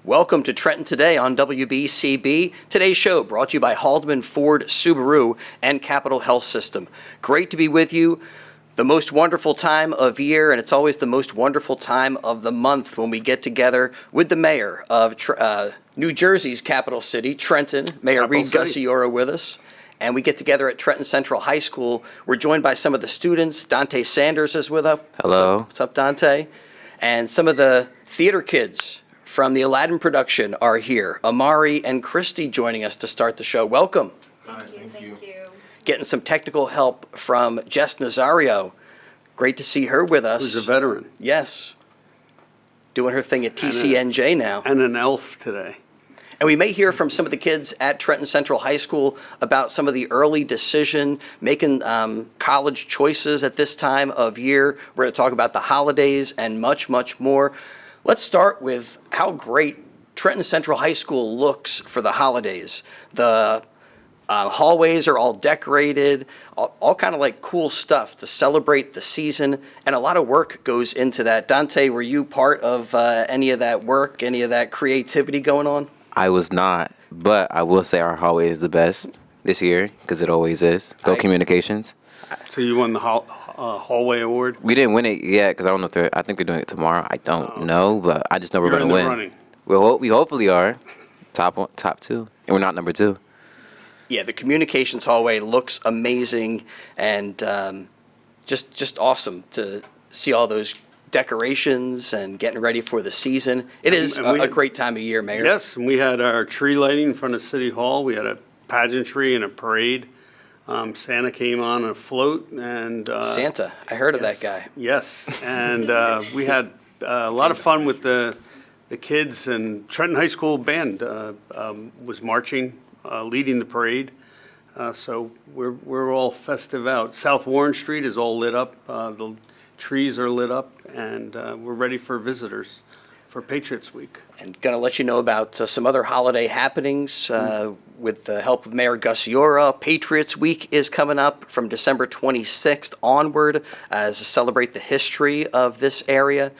Welcome to Trenton Today on WBCB. Today's show brought to you by Haldeman Ford Subaru and Capital Health System. Great to be with you. The most wonderful time of year, and it's always the most wonderful time of the month when we get together with the mayor of New Jersey's capital city, Trenton, Mayor Reed Gusciora with us. And we get together at Trenton Central High School. We're joined by some of the students. Dante Sanders is with us. Hello. What's up, Dante? And some of the theater kids from the Aladdin production are here. Amari and Christy joining us to start the show. Welcome. Thank you. Getting some technical help from Jess Nazario. Great to see her with us. Who's a veteran. Yes. Doing her thing at TCNJ now. And an elf today. And we may hear from some of the kids at Trenton Central High School about some of the early decision, making college choices at this time of year. We're going to talk about the holidays and much, much more. Let's start with how great Trenton Central High School looks for the holidays. The hallways are all decorated, all kind of like cool stuff to celebrate the season, and a lot of work goes into that. Dante, were you part of any of that work, any of that creativity going on? I was not, but I will say our hallway is the best this year because it always is. Go Communications. So you won the hallway award? We didn't win it yet because I don't know if I think they're doing it tomorrow. I don't know, but I just know we're going to win. Running. We hopefully are top two, and we're not number two. Yeah, the Communications hallway looks amazing and just awesome to see all those decorations and getting ready for the season. It is a great time of year, Mayor. Yes, and we had our tree lighting in front of City Hall. We had a pageantry and a parade. Santa came on a float and Santa, I heard of that guy. Yes, and we had a lot of fun with the kids, and Trenton High School band was marching, leading the parade. So we're all festive out. South Warren Street is all lit up. The trees are lit up, and we're ready for visitors for Patriots Week. And going to let you know about some other holiday happenings with the help of Mayor Gusciora. Patriots Week is coming up from December 26th onward as to celebrate the history of this area.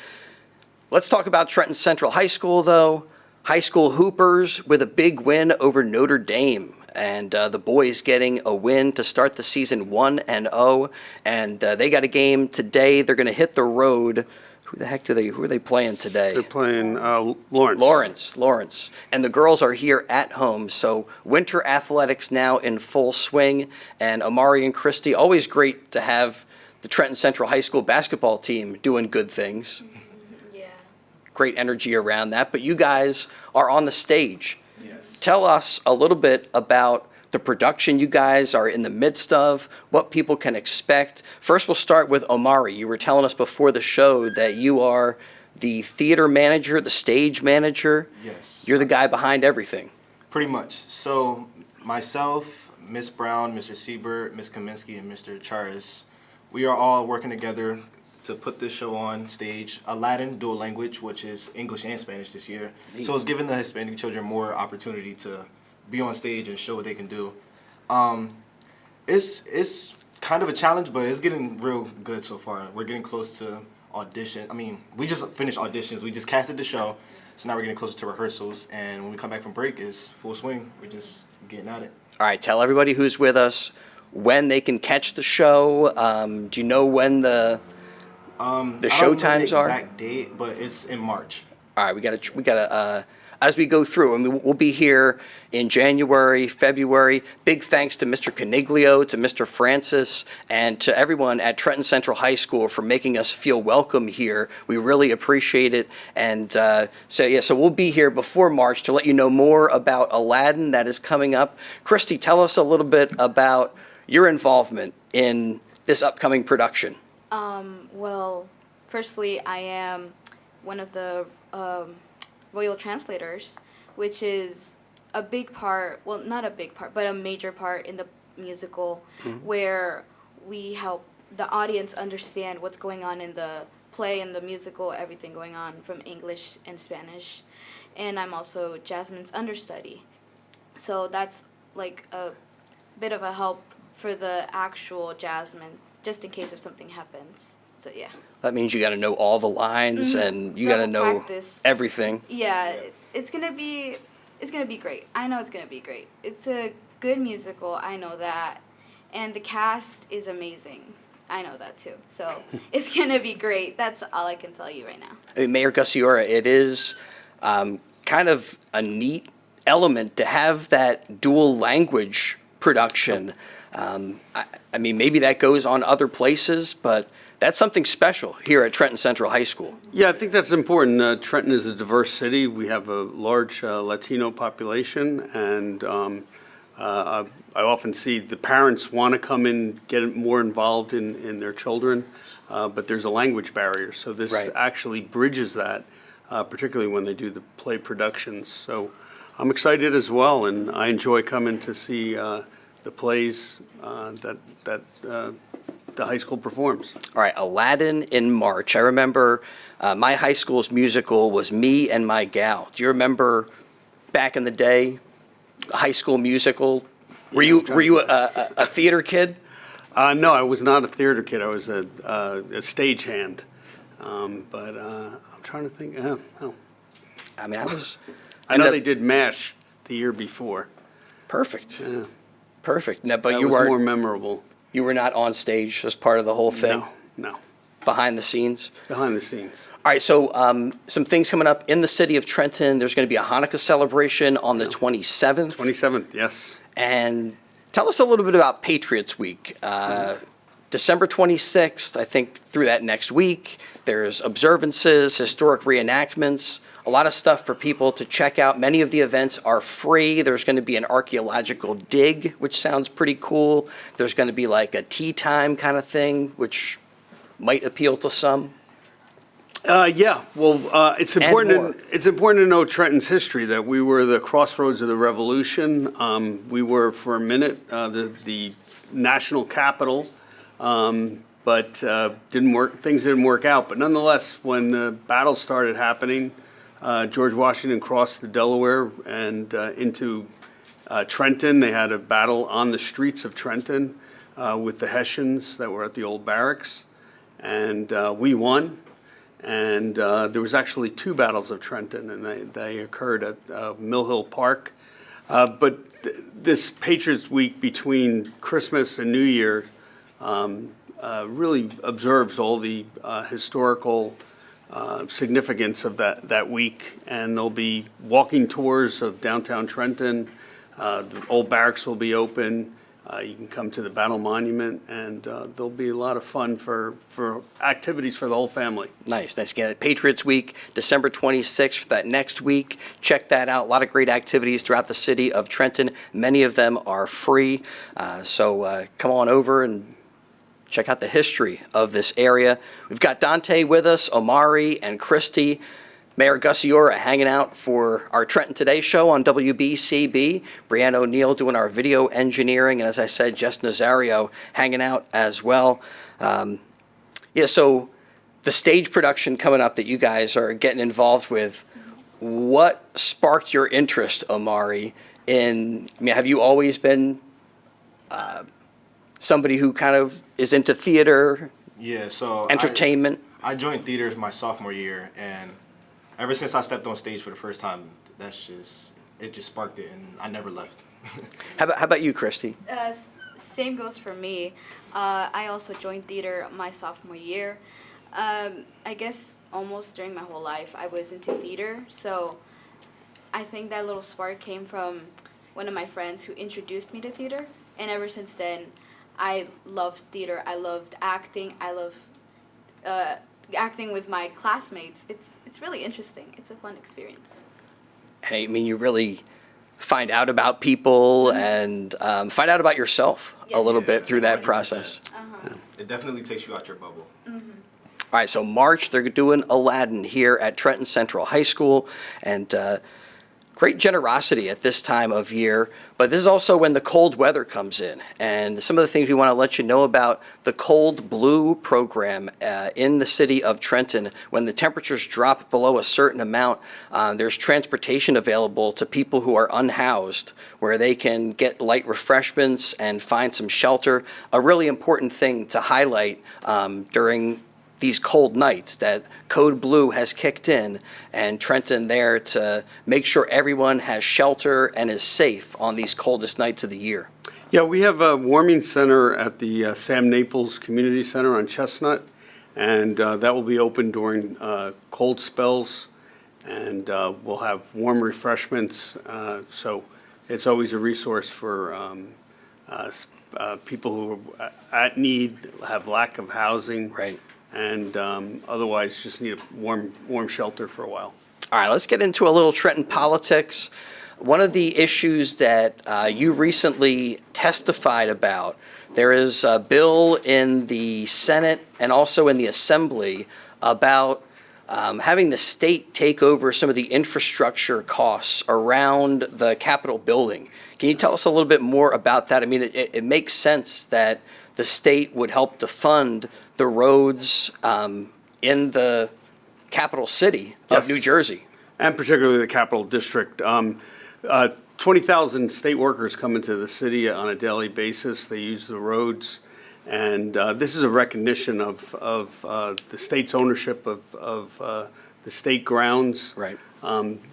Let's talk about Trenton Central High School, though. High school Hoopers with a big win over Notre Dame. And the boys getting a win to start the season 1-0. And they got a game today. They're going to hit the road. Who are they playing today? They're playing Lawrence. Lawrence. And the girls are here at home. So winter athletics now in full swing. And Amari and Christy, always great to have the Trenton Central High School basketball team doing good things. Yeah. Great energy around that. But you guys are on the stage. Yes. Tell us a little bit about the production you guys are in the midst of, what people can expect. First, we'll start with Omari. You were telling us before the show that you are the theater manager, the stage manager. Yes. You're the guy behind everything. Pretty much. So myself, Miss Brown, Mr. Siebert, Miss Kaminsky, and Mr. Charis, we are all working together to put this show on stage. Aladdin dual language, which is English and Spanish this year. Neat. So it's giving the Hispanic children more opportunity to be on stage and show what they can do. It's kind of a challenge, but it's getting real good so far. We're getting close to audition. I mean, we just finished auditions. We just casted the show, so now we're getting closer to rehearsals. And when we come back from break, it's full swing. We're just getting at it. All right, tell everybody who's with us when they can catch the show. Do you know when the show times are? I don't know the exact date, but it's in March. All right, we gotta as we go through, I mean, we'll be here in January, February. Big thanks to Mr. Caniglio, to Mr. Francis, and to everyone at Trenton Central High School for making us feel welcome here. We really appreciate it. And so we'll be here before March to let you know more about Aladdin that is coming up. Christy, tell us a little bit about your involvement in this upcoming production. Well, firstly, I am one of the royal translators, which is a big part, well, not a big part, but a major part in the musical, where we help the audience understand what's going on in the play and the musical, everything going on from English and Spanish. And I'm also Jasmine's understudy. So that's like a bit of a help for the actual Jasmine, just in case if something happens. So yeah. That means you got to know all the lines and you got to Double know practice. everything. Yeah, it's gonna be great. I know it's gonna be great. It's a good musical. I know that, and the cast is amazing. I know that too. So it's gonna be great. That's all I can tell you right now. I mean, Mayor Gusciora, it is kind of a neat element to have that dual language production. I mean, maybe that goes on other places, but that's something special here at Trenton Central High School. Yeah, I think that's important. Trenton is a diverse city. We have a large Latino population, and I often see the parents want to come in, get more involved in their children, but there's a language barrier. So this Right. actually bridges that, particularly when they do the play productions. So I'm excited as well, and I enjoy coming to see the plays that the high school performs. All right, Aladdin in March. I remember my high school's musical was Me and My Gal. Do you remember back in the day, a high school musical? Were you a theater kid? No, I was not a theater kid. I was a stagehand. But I'm trying to think. Oh. I mean, I know they did MASH the year before. Perfect. Yeah. Perfect. No, but That you was more weren't. memorable. You were not on stage as part of the whole thing. No, Behind the scenes. behind the scenes. All right, so some things coming up in the city of Trenton. There's going to be a Hanukkah celebration on the 27th. 27th, yes. And tell us a little bit about Patriots Week. December 26th, I think through that next week, there's observances, historic reenactments, a lot of stuff for people to check out. Many of the events are free. There's going to be an archaeological dig, which sounds pretty cool. There's going to be like a tea time kind of thing, which might appeal to some. Yeah, well, it's more. important to know Trenton's history, that we were the crossroads of the Revolution. We were, for a minute, the national capital, but things didn't work out. But nonetheless, when the battle started happening, George Washington crossed the Delaware and into Trenton. They had a battle on the streets of Trenton with the Hessians that were at the old barracks, and we won. And there was actually two battles of Trenton, and they occurred at Mill Hill Park. But this Patriots Week between Christmas and New Year really observes all the historical significance of that week. And there'll be walking tours of downtown Trenton. The old barracks will be open. You can come to the Battle Monument, and there'll be a lot of fun for activities for the whole family. Nice. Nice. Again, Patriots Week, December 26th, for that next week. Check that out. A lot of great activities throughout the city of Trenton. Many of them are free. So come on over and check out the history of this area. We've got Dante with us, Omari, and Christy. Mayor Gusciora hanging out for our Trenton Today show on WBCB. Brianna O'Neill doing our video engineering. And as I said, Jess Nazario hanging out as well. So the stage production coming up that you guys are getting involved with, what sparked your interest, Omari, have you always been somebody who kind of is into theater, Yeah, so entertainment? I joined theater my sophomore year, and ever since I stepped on stage for the first time, it just sparked it, and I never left. How about you, Christy? Same goes for me. I also joined theater my sophomore year. I guess almost during my whole life I was into theater, so I think that little spark came from one of my friends who introduced me to theater, and ever since then I loved theater. I loved acting. I love acting with my classmates. It's really interesting. It's a fun experience. I mean, you really find out about people and find out about yourself a little bit through that 100%. process. It definitely takes you out your bubble. All right, so March, they're doing Aladdin here at Trenton Central High School, and great generosity at this time of year. But this is also when the cold weather comes in, and some of the things we want to let you know about the Cold Blue program in the city of Trenton. When the temperatures drop below a certain amount, there's transportation available to people who are unhoused, where they can get light refreshments and find some shelter. A really important thing to highlight during these cold nights, that Code Blue has kicked in, and Trenton there to make sure everyone has shelter and is safe on these coldest nights of the year. Yeah, we have a warming center at the Sam Naples Community Center on Chestnut, and that will be open during cold spells, and we'll have warm refreshments. So it's always a resource for people who are at need, have lack of housing. Right. And otherwise just need a warm shelter for a while. All right, let's get into a little Trenton politics. One of the issues that you recently testified about, there is a bill in the Senate and also in the Assembly about having the state take over some of the infrastructure costs around the Capitol building. Can you tell us a little bit more about that? I mean, it makes sense that the state would help to fund the roads in the capital city of Yes. New Jersey. And particularly the Capital District. 20,000 state workers come into the city on a daily basis. They use the roads. And this is a recognition of the state's ownership of the state grounds. Right.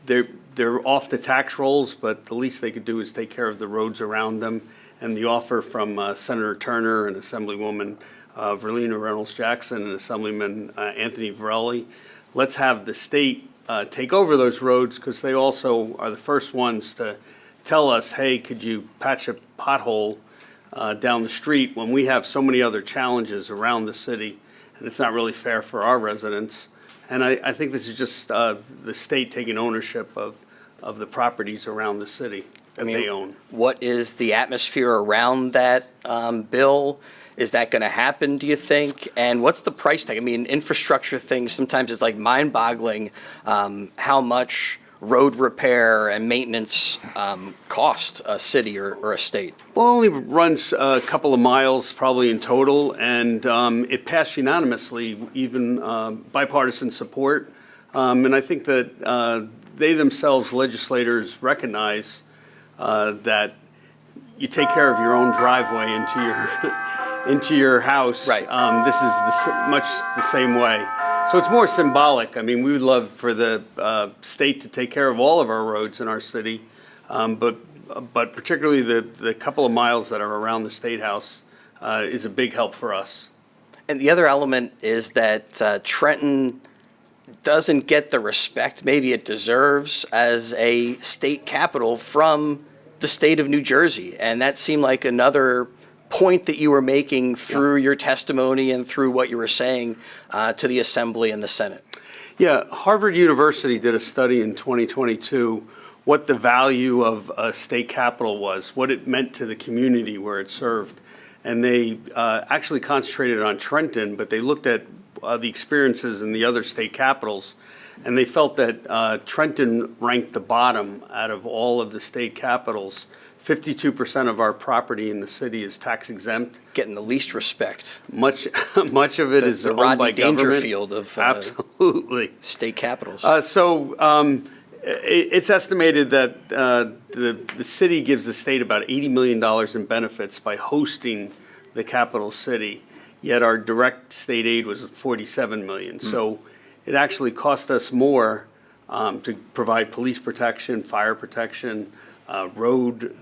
They're off the tax rolls, but the least they could do is take care of the roads around them. And the offer from Senator Turner and Assemblywoman Verlina Reynolds-Jackson and Assemblyman Anthony Varelli, let's have the state take over those roads, because they also are the first ones to tell us, hey, could you patch a pothole down the street when we have so many other challenges around the city, and it's not really fair for our residents. And I think this is just the state taking ownership of the properties around the city that they own. What is the atmosphere around that bill? Is that going to happen, do you think? And what's the price tag? I mean, infrastructure things, sometimes it's like mind-boggling how much road repair and maintenance cost a city or a state. Well, it only runs a couple of miles probably in total, and it passed unanimously, even bipartisan support. And I think that they themselves, legislators, recognize that you take care of your own driveway into your house. Right. This is much the same way. So it's more symbolic. I mean, we would love for the state to take care of all of our roads in our city, but particularly the couple of miles that are around the State House is a big help for us. And the other element is that Trenton doesn't get the respect maybe it deserves as a state capital from the state of New Jersey. And that seemed like another point that you were making through your testimony and through what you were saying to the Assembly and the Senate. Yeah, Harvard University did a study in 2022 what the value of a state capital was, what it meant to the community where it served. And they actually concentrated on Trenton, but they looked at the experiences in the other state capitals, and they felt that Trenton ranked the bottom out of all of the state capitals. 52% of our property in the city is tax exempt. Getting the least respect. Much of it is The owned by Rodney government. Dangerfield of Absolutely. state capitals. It's estimated that the city gives the state about $80 million in benefits by hosting the capital city, yet our direct state aid was $47 million. So it actually cost us more to provide police protection, fire protection, road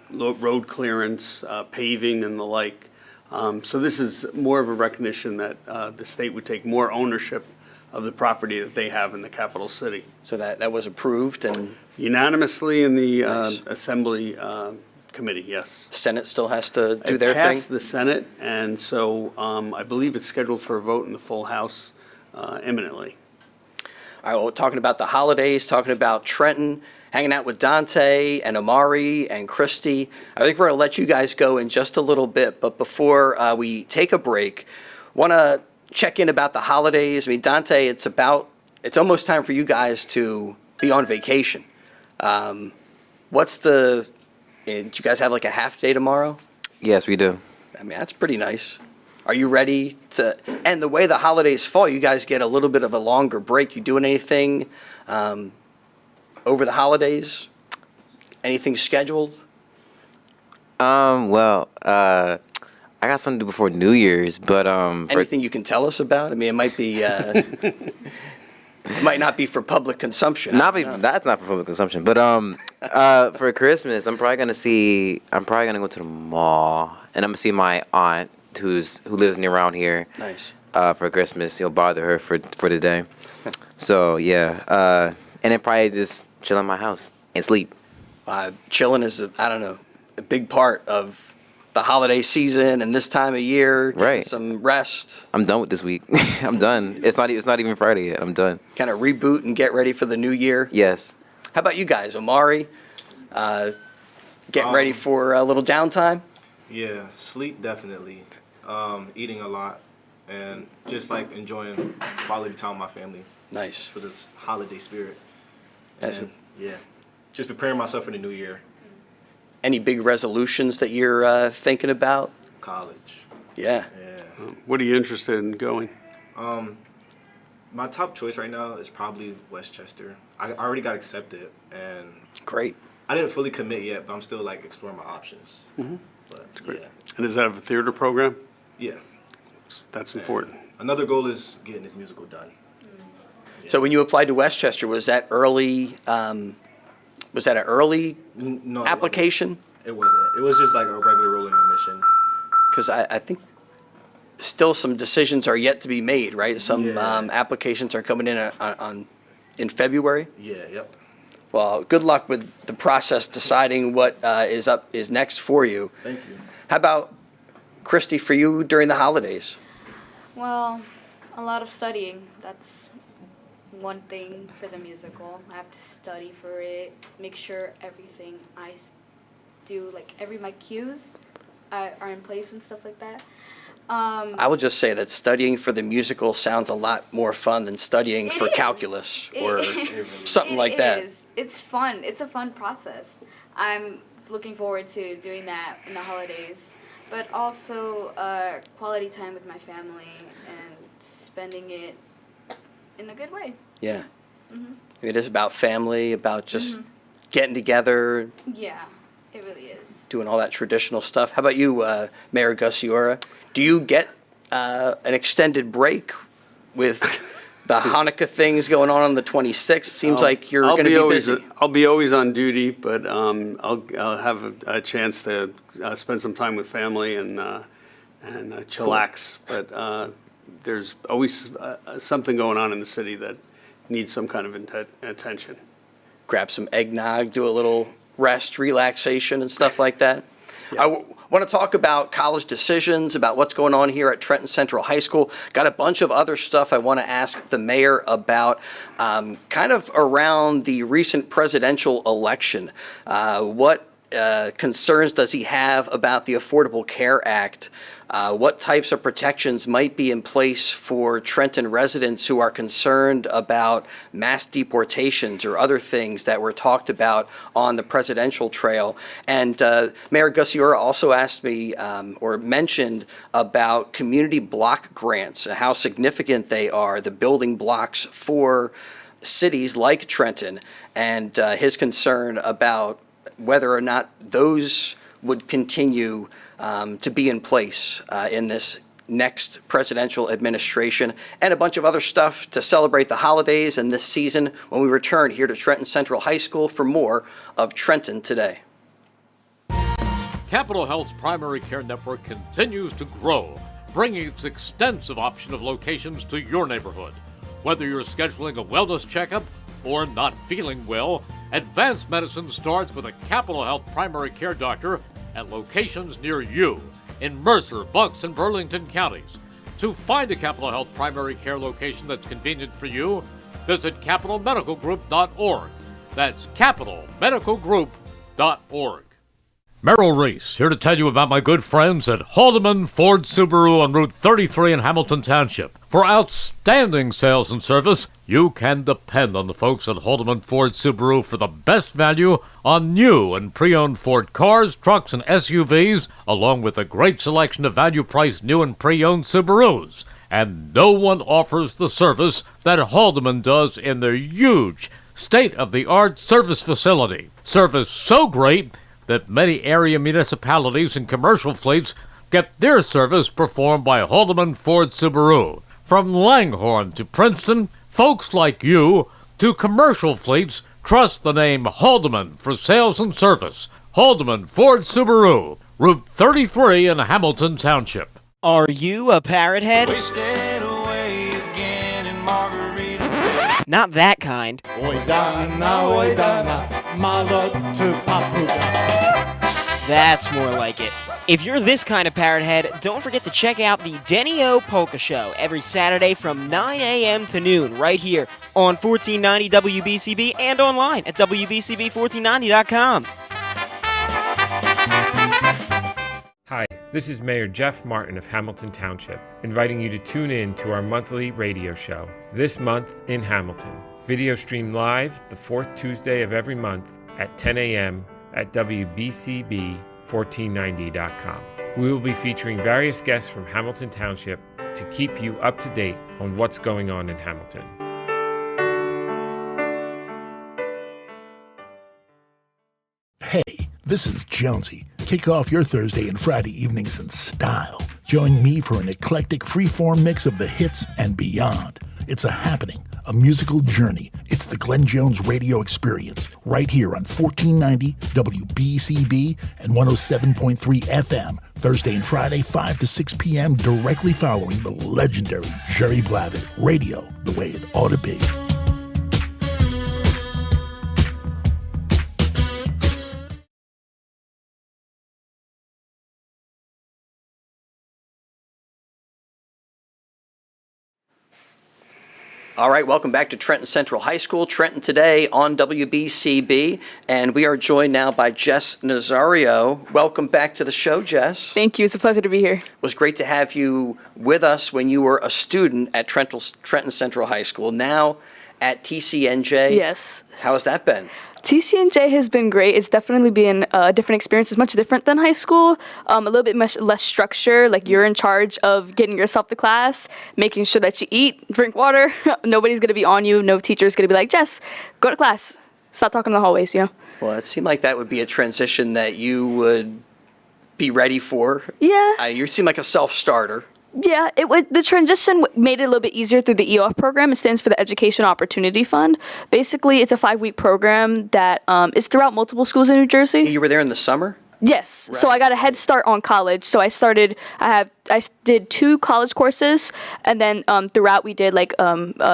clearance, paving and the like. So this is more of a recognition that the state would take more ownership of the property that they have in the capital city. So that was approved, and Unanimously in the Nice. Assembly Committee, yes. Senate still has to do It their thing? passed the Senate, and so I believe it's scheduled for a vote in the full House imminently. All right, well, talking about the holidays, talking about Trenton, hanging out with Dante and Amari and Christy. I think we're going to let you guys go in just a little bit, but before we take a break, want to check in about the holidays. I mean, Dante, it's almost time for you guys to be on vacation. Do you guys have like a half day tomorrow? Yes, we do. I mean, that's pretty nice. Are you ready to, and the way the holidays fall, you guys get a little bit of a longer break. You doing anything over the holidays? Anything scheduled? Well, I got something to do before New Year's, but Anything you can tell us about? I mean, it might be, it might not be for public consumption. that's not for public consumption. But for Christmas, I'm probably gonna go to the mall, and I'm gonna see my aunt who lives near around here. Nice. For Christmas, bother her for the day. So yeah, and then probably just chill in my house and sleep. Chilling is, a big part of the holiday season and this time of year. Getting Right. some rest. I'm done with this week. I'm done. It's not even Friday yet. I'm done. Kind of reboot and get ready for the new year. Yes. How about you guys, Omari? Getting ready for a little downtime? Yeah, sleep definitely. Eating a lot, and just like enjoying quality time with my family Nice. for this holiday spirit. That's And, yeah, just preparing myself for the new year. Any big resolutions that you're thinking about? College. Yeah. Yeah. What are you interested in going? My top choice right now is probably Westchester. I already got accepted, and Great. I didn't fully commit yet, but I'm still like exploring my options. But Great. yeah, And does that have a theater program? yeah. That's important. Another goal is getting this musical done. So when you applied to Westchester, was that early? Was that an early No, it application? wasn't. It wasn't. It was just like a regular rolling admission. Because I think still some decisions are yet to be made, right? Some Yeah. applications are coming in in February. Yeah. Yep. Well, good luck with the process deciding what is next for you. Thank you. How about Christy for you during the holidays? Well, a lot of studying. That's one thing for the musical. I have to study for it, make sure everything do, like my cues are in place and stuff like that. I will just say that studying for the musical sounds a lot more fun than studying It for is. calculus It- or something It like that. is. It's fun. It's a fun process. I'm looking forward to doing that in the holidays, but also quality time with my family and spending it in a good way. Yeah. It is about family, about just getting together, Yeah, it really is. doing all that traditional stuff. How about you, Mayor Gusciora? Do you get an extended break with the Hanukkah things going on the 26th? Seems like you're going to be busy. I'll be always on duty, but I'll have a chance to spend some time with family and chillax. But there's always something going on in the city that needs some kind of attention. Grab some eggnog, do a little rest, relaxation, and stuff like that. I want to talk about college decisions, about what's going on here at Trenton Central High School. Got a bunch of other stuff I want to ask the mayor about, kind of around the recent presidential election. What concerns does he have about the Affordable Care Act? What types of protections might be in place for Trenton residents who are concerned about mass deportations or other things that were talked about on the presidential trail? And Mayor Gusciora also asked me or mentioned about community block grants, how significant they are, the building blocks for cities like Trenton, and his concern about whether or not those would continue to be in place in this next presidential administration, and a bunch of other stuff to celebrate the holidays and this season when we return here to Trenton Central High School for more of Trenton Today. Capital Health's primary care network continues to grow, bringing its extensive option of locations to your neighborhood. Whether you're scheduling a wellness checkup or not feeling well, advanced medicine starts with a Capital Health primary care doctor at locations near you in Mercer, Bucks, and Burlington counties. To find a Capital Health primary care location that's convenient for you, visit capitalmedicalgroup.org. That's capitalmedicalgroup.org. Merrill Reese here to tell you about my good friends at Haldeman Ford Subaru on Route 33 in Hamilton Township. For outstanding sales and service, you can depend on the folks at Haldeman Ford Subaru for the best value on new and pre-owned Ford cars, trucks, and SUVs, along with a great selection of value-priced new and pre-owned Subarus. And no one offers the service that Haldeman does in their huge, state-of-the-art service facility. Service so great that many area municipalities and commercial fleets get their service performed by Haldeman Ford Subaru. From Langhorne to Princeton, folks like you to commercial fleets trust the name Haldeman for sales and service. Haldeman Ford Subaru, Route 33 in Hamilton Township. Are you a parrot head? Not that kind. That's more like it. If you're this kind of parrot head, don't forget to check out the Denny O Polka Show every Saturday from 9 a.m. to noon right here on 1490 WBCB and online at WBCB1490.com. Hi, this is Mayor Jeff Martin of Hamilton Township, inviting you to tune in to our monthly radio show, This Month in Hamilton. Video stream live the fourth Tuesday of every month at 10 a.m. at WBCB1490.com. We will be featuring various guests from Hamilton Township to keep you up to date on what's going on in Hamilton. Hey, this is Jonesy. Kick off your Thursday and Friday evenings in style. Join me for an eclectic freeform mix of the hits and beyond. It's a happening, a musical journey. It's the Glenn Jones Radio Experience, right here on 1490 WBCB and 107.3 FM, Thursday and Friday, 5 to 6 p.m., directly following the legendary Jerry Blavitt. Radio, the way it ought to be. All right, welcome back to Trenton Central High School. Trenton today on WBCB, and we are joined now by Jess Nazario. Welcome back to the show, Jess. Thank you. It's a pleasure to be here. It was great to have you with us when you were a student at Trenton Central High School, now at TCNJ. Yes. How has that been? TCNJ has been great. It's definitely been a different experience. It's much different than high school. A little bit less structure. Like, you're in charge of getting yourself to class, making sure that you eat, drink water. Nobody's going to be on you. No teacher's going to be like, Jess, go to class. Stop talking in the hallways, you know? Well, it seemed like that would be a transition that you would be ready for. Yeah. You seem like a self-starter. Yeah, the transition made it a little bit easier through the EOF program. It stands for the Education Opportunity Fund. Basically, it's a 5-week program that is throughout multiple schools in New Jersey. You were there in the summer? Yes. Right. So I got a head start on college. So I did 2 college courses, and then throughout we did like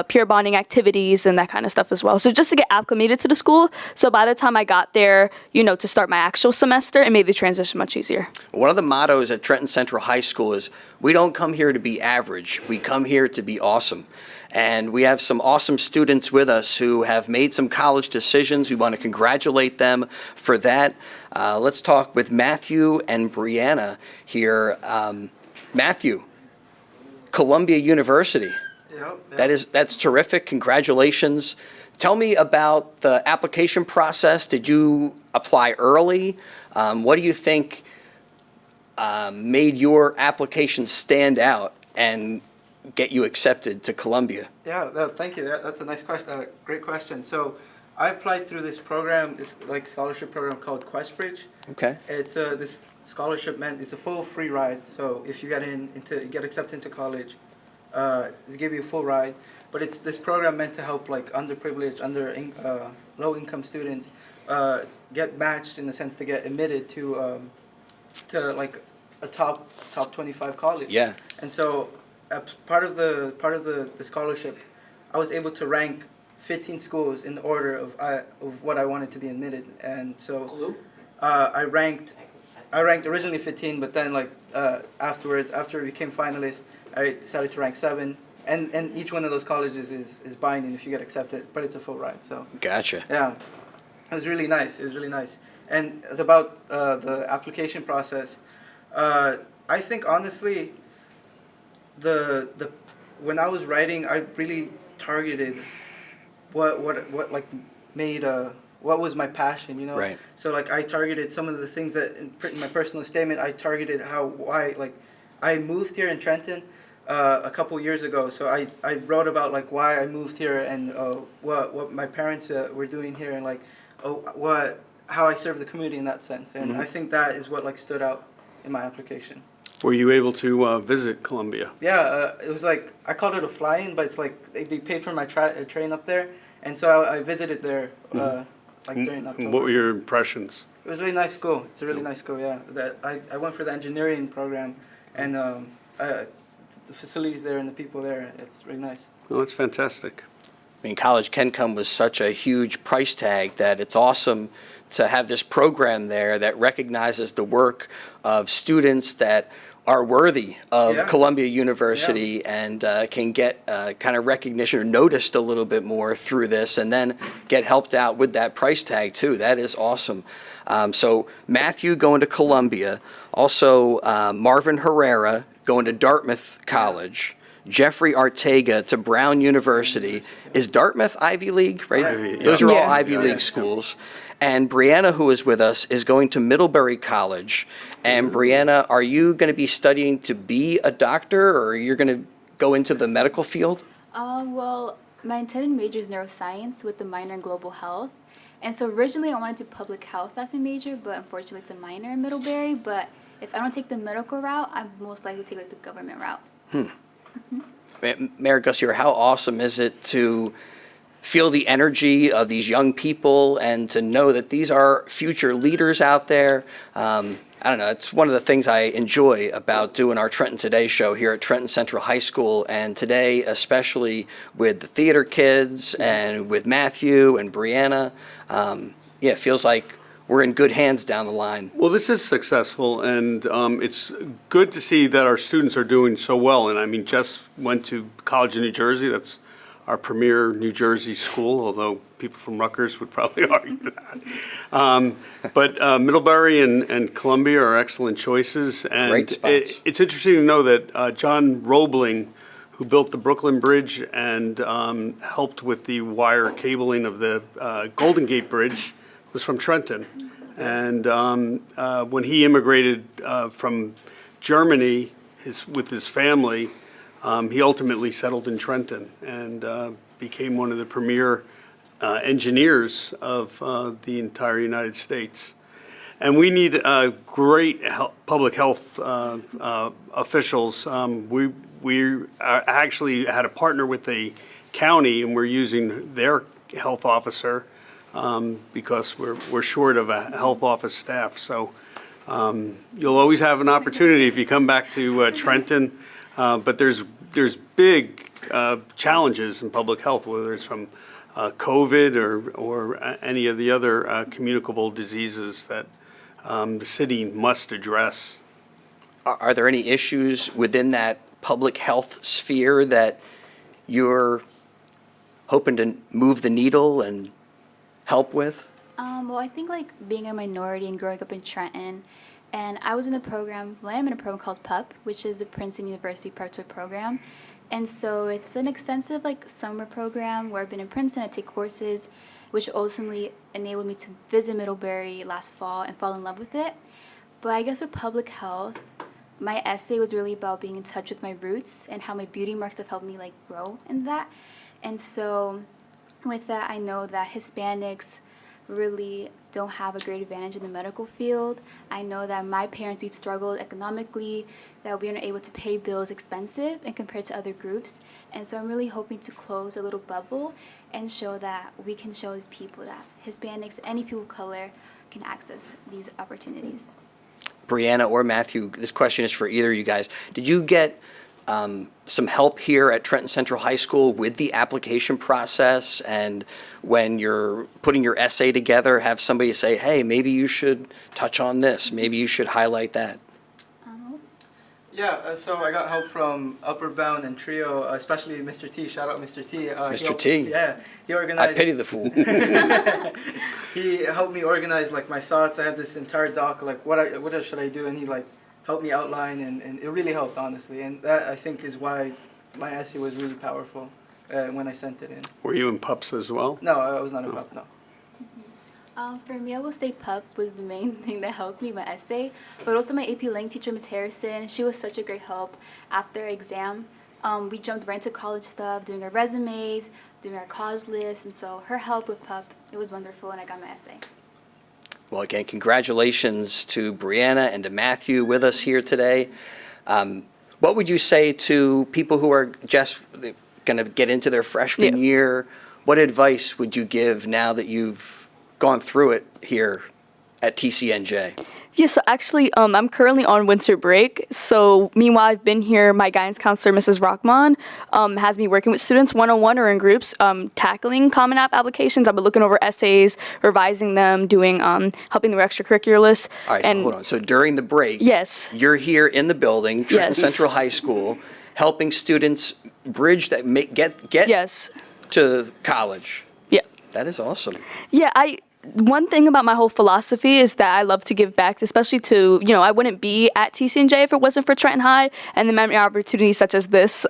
peer bonding activities and that kind of stuff as well. So just to get acclimated to the school. So by the time I got there, to start my actual semester, it made the transition much easier. One of the mottos at Trenton Central High School is, we don't come here to be average, we come here to be awesome. And we have some awesome students with us who have made some college decisions. We want to congratulate them for that. Let's talk with Matthew and Brianna here. Matthew, Columbia University. Yep. That's terrific. Congratulations. Tell me about the application process. Did you apply early? What do you think made your application stand out and get you accepted to Columbia? Yeah, thank you. That's a nice question. Great question. So I applied through this program, this like scholarship program called QuestBridge. Okay. It's this scholarship it's a full free ride. So if you get get accepted into college, they give you a full ride. But it's this program meant to help like underprivileged, low income students get matched in the sense to get admitted to like a top 25 college. Yeah. And so part of the scholarship, I was able to rank 15 schools in the order of what I wanted to be admitted, and so I ranked originally 15, but then like afterwards, after we became finalists, I decided to rank 7, and each one of those colleges is binding if you get accepted, but it's a full ride. So Gotcha. yeah, it was really nice. And it's about the application process. I think honestly, when I was writing, I really targeted what made what was my passion, Right. So like I targeted some of the things that in my personal statement, I targeted why I moved here in Trenton a couple years ago. So I wrote about like why I moved here and what my parents were doing here and like how I serve the community in that sense. And I think that is what like stood out in my application. Were you able to visit Columbia? Yeah, it was like, I called it a fly-in, but it's like they paid for my train up there, and so I visited there like during October. What were your impressions? It was a really nice school. It's a really nice school, yeah. I went for the engineering program, and the facilities there and the people there, it's really nice. Oh, that's fantastic. I mean, college can come with such a huge price tag that it's awesome to have this program there that recognizes the work of students that are worthy of Yeah. Columbia University and can get kind of recognition or noticed a little bit more through this, and then get helped out with that price tag too. That is awesome. So Matthew going to Columbia, also Marvin Herrera going to Dartmouth College. Jeffrey Ortega to Brown University. Is Dartmouth Ivy League, right? Ivy, yeah. Those are all Yeah. Ivy League schools. And Brianna, who is with us, is going to Middlebury College. And Brianna, are you going to be studying to be a doctor, or you're going to go into the medical field? Well, my intended major is neuroscience with the minor in global health. And so originally I wanted to do public health as my major, but unfortunately it's a minor in Middlebury. But if I don't take the medical route, I'm most likely to take like the government route. Mayor Gusciora, how awesome is it to feel the energy of these young people and to know that these are future leaders out there? I don't know, it's one of the things I enjoy about doing our Trenton Today show here at Trenton Central High School, and today especially with the theater kids and with Matthew and Brianna. It feels like we're in good hands down the line. Well, this is successful, and it's good to see that our students are doing so well. And I mean, Jess went to college in New Jersey. That's our premier New Jersey school, although people from Rutgers would probably argue that. But Middlebury and Columbia are excellent choices. And Great spots. It's interesting to know that John Roebling, who built the Brooklyn Bridge and helped with the wire cabling of the Golden Gate Bridge, was from Trenton. And when he immigrated from Germany with his family, he ultimately settled in Trenton and became one of the premier engineers of the entire United States. And we need great public health officials. We actually had a partner with the county, and we're using their health officer because we're short of a health office staff. So you'll always have an opportunity if you come back to Trenton. But there's big challenges in public health, whether it's from COVID or any of the other communicable diseases that the city must address. Are there any issues within that public health sphere that you're hoping to move the needle and help with? Well, I think like being a minority and growing up in Trenton, and I was in a program, well, I am in a program called PUP, which is the Princeton University Preparatory Program. And so it's an extensive like summer program where I've been in Princeton, I take courses, which ultimately enabled me to visit Middlebury last fall and fall in love with it. But I guess with public health, my essay was really about being in touch with my roots and how my beauty marks have helped me like grow in that. And so with that, I know that Hispanics really don't have a great advantage in the medical field. I know that my parents, we've struggled economically, that we aren't able to pay bills expensive and compared to other groups. And so I'm really hoping to close a little bubble and show that we can show these people that Hispanics, any people of color, can access these opportunities. Brianna or Matthew, this question is for either of you guys. Did you get some help here at Trenton Central High School with the application process, and when you're putting your essay together, have somebody say, hey, maybe you should touch on this, maybe you should highlight that? Yeah, so I got help from Upper Bound and Trio, especially Mr. T. Shout out Mr. T. Mr. T? Yeah, he organized. I pity the fool. He helped me organize like my thoughts. I had this entire doc, like what should I do, and he like helped me outline, and it really helped, honestly. And that, I think, is why my essay was really powerful when I sent it in. Were you in PUPS as well? No, I was not in PUP, no. For me, I will say PUP was the main thing that helped me, my essay, but also my AP Lang teacher, Ms. Harrison. She was such a great help. After exam, we jumped right into college stuff, doing our resumes, doing our college lists, and so her help with PUP, it was wonderful, and I got my essay. Well, again, congratulations to Brianna and to Matthew with us here today. What would you say to people who are just going to get into their freshman Yeah. year? What advice would you give now that you've gone through it here at TCNJ? Yeah, so actually, I'm currently on winter break. So meanwhile, I've been here. My guidance counselor, Mrs. Rockman, has me working with students one-on-one or in groups, tackling Common App applications. I've been looking over essays, revising them, doing helping the extracurricular list. All right, so hold on. So during the break, Yes. you're here in the building, Trenton Yes. Central High School, helping students bridge that, get Yes. to college. Yeah. That is awesome. Yeah, one thing about my whole philosophy is that I love to give back, especially to, I wouldn't be at TCNJ if it wasn't for Trenton High and the many opportunities such as this.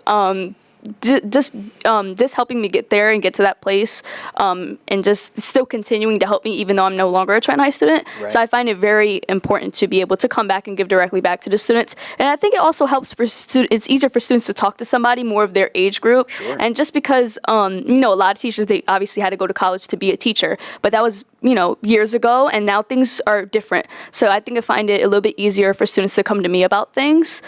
Just helping me get there and get to that place, and just still continuing to help me even though I'm no longer a Trenton High student. Right. So I find it very important to be able to come back and give directly back to the students. And I think it also helps for it's easier for students to talk to somebody more of their age group. Sure. And just because, a lot of teachers, they obviously had to go to college to be a teacher, but that was, years ago, and now things are different. So I think I find it a little bit easier for students to come to me about things,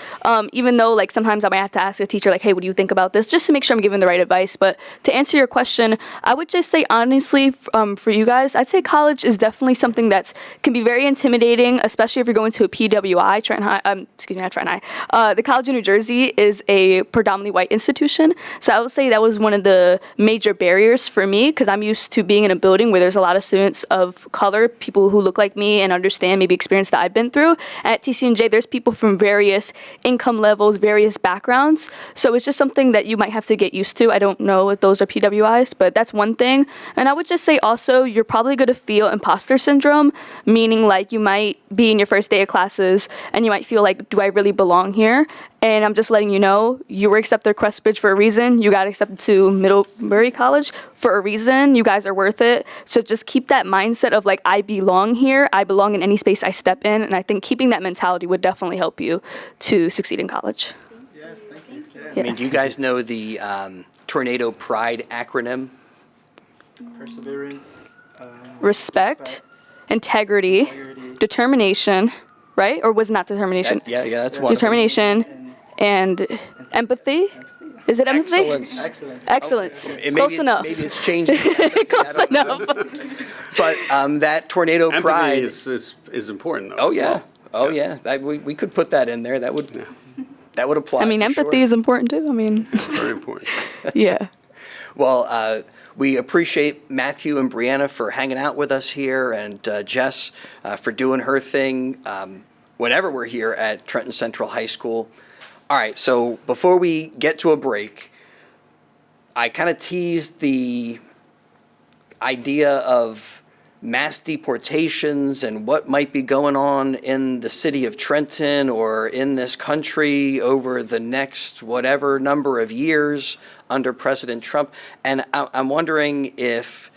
even though like sometimes I might have to ask a teacher like, hey, what do you think about this? Just to make sure I'm giving the right advice. But to answer your question, I would just say honestly, for you guys, I'd say college is definitely something that can be very intimidating, especially if you're going to a PWI, Trenton High, not Trenton High. The College of New Jersey is a predominantly white institution. So I would say that was one of the major barriers for me, because I'm used to being in a building where there's a lot of students of color, people who look like me and understand maybe experience that I've been through. And at TCNJ, there's people from various income levels, various backgrounds. So it's just something that you might have to get used to. I don't know if those are PWIs, but that's one thing. And I would just say also, you're probably going to feel imposter syndrome, meaning like you might be in your first day of classes and you might feel like, do I really belong here? And I'm just letting you know, you were accepted at Crestbridge for a reason. You got accepted to Middlebury College for a reason. You guys are worth it. So just keep that mindset of like, I belong here. I belong in any space I step in. And I think keeping that mentality would definitely help you to succeed in college. Yes, thank you. Yeah. I mean, do you guys know the Tornado Pride acronym? Perseverance. Respect, integrity, determination, right? Or was it not determination? Yeah, that's one. Determination and empathy. Is it empathy? Excellence. Excellence. Excellence. Maybe Close it's- enough. Maybe it's changing. Close enough. But that Tornado Empathy Pride. is important, though. Oh as yeah. well. Oh Yes. yeah. We could put that in there. That would apply. I mean, for empathy sure. is important too. I mean, Very important. yeah. Well, we appreciate Matthew and Brianna for hanging out with us here, and Jess for doing her thing whenever we're here at Trenton Central High School. All right, so before we get to a break, I kind of teased the idea of mass deportations and what might be going on in the city of Trenton or in this country over the next whatever number of years under President Trump. And I'm wondering if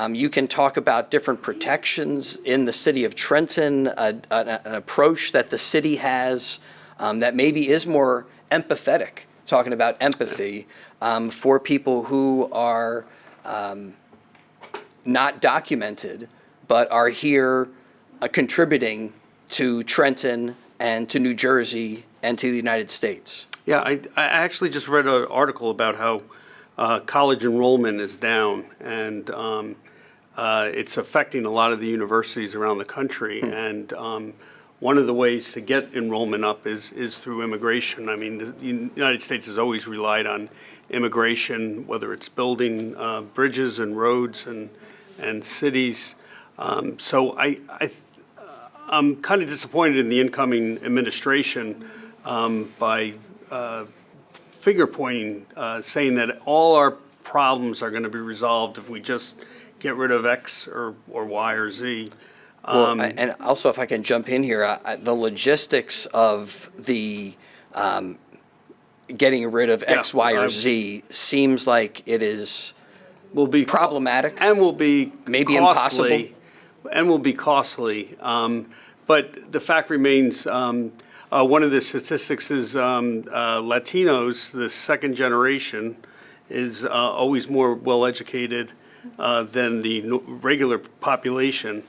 you can talk about different protections in the city of Trenton, an approach that the city has that maybe is more empathetic, talking about empathy for people who are not documented, but are here contributing to Trenton and to New Jersey and to the United States. Yeah, I actually just read an article about how college enrollment is down, and it's affecting a lot of the universities around the country. And one of the ways to get enrollment up is through immigration. I mean, the United States has always relied on immigration, whether it's building bridges and roads and cities. So I'm kind of disappointed in the incoming administration by finger pointing, saying that all our problems are going to be resolved if we just get rid of X or Y or Z. Well, and also, if I can jump in here, the logistics of the getting rid of X, Y, or Z seems like it is will be problematic and will be maybe costly, impossible. And will be costly. But the fact remains, one of the statistics is Latinos, the second generation, is always more well-educated than the regular population.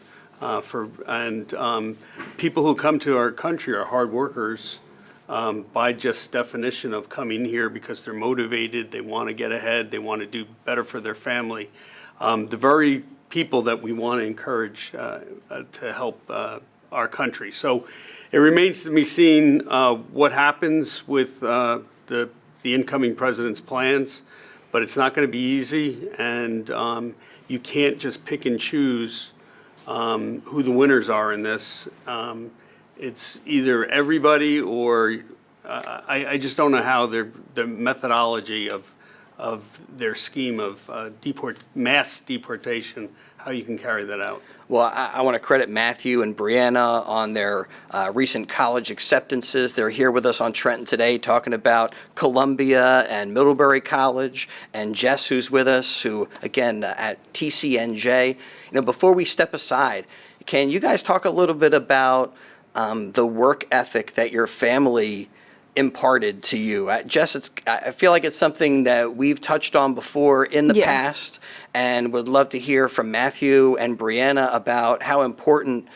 People who come to our country are hard workers. by just definition of coming here because they're motivated, they want to get ahead, they want to do better for their family. The very people that we want to encourage to help our country. So it remains to be seen what happens with the incoming president's plans, but it's not going to be easy, and you can't just pick and choose who the winners are in this. It's either everybody or I just don't know how the methodology of their scheme of mass deportation, how you can carry that out. Well, I want to credit Matthew and Brianna on their recent college acceptances. They're here with us on Trenton today talking about Columbia and Middlebury College, and Jess, who's with us, who, again, at TCNJ. Before we step aside, can you guys talk a little bit about the work ethic that your family imparted to you? Jess, I feel like it's something that we've touched on before in the past, and would love to hear from Matthew and Brianna about how important,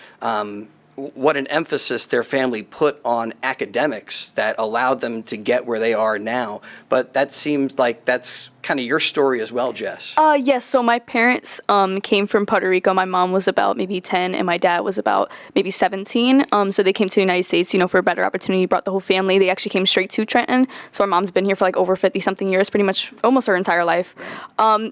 what an emphasis their family put on academics that allowed them to get where they are now. But that seems like that's kind of your story as well, Jess. Yes, so my parents came from Puerto Rico. My mom was about maybe 10 and my dad was about maybe 17. So they came to the United States, for a better opportunity, brought the whole family. They actually came straight to Trenton. So our mom's been here for like over 50-something years, pretty much almost her entire life.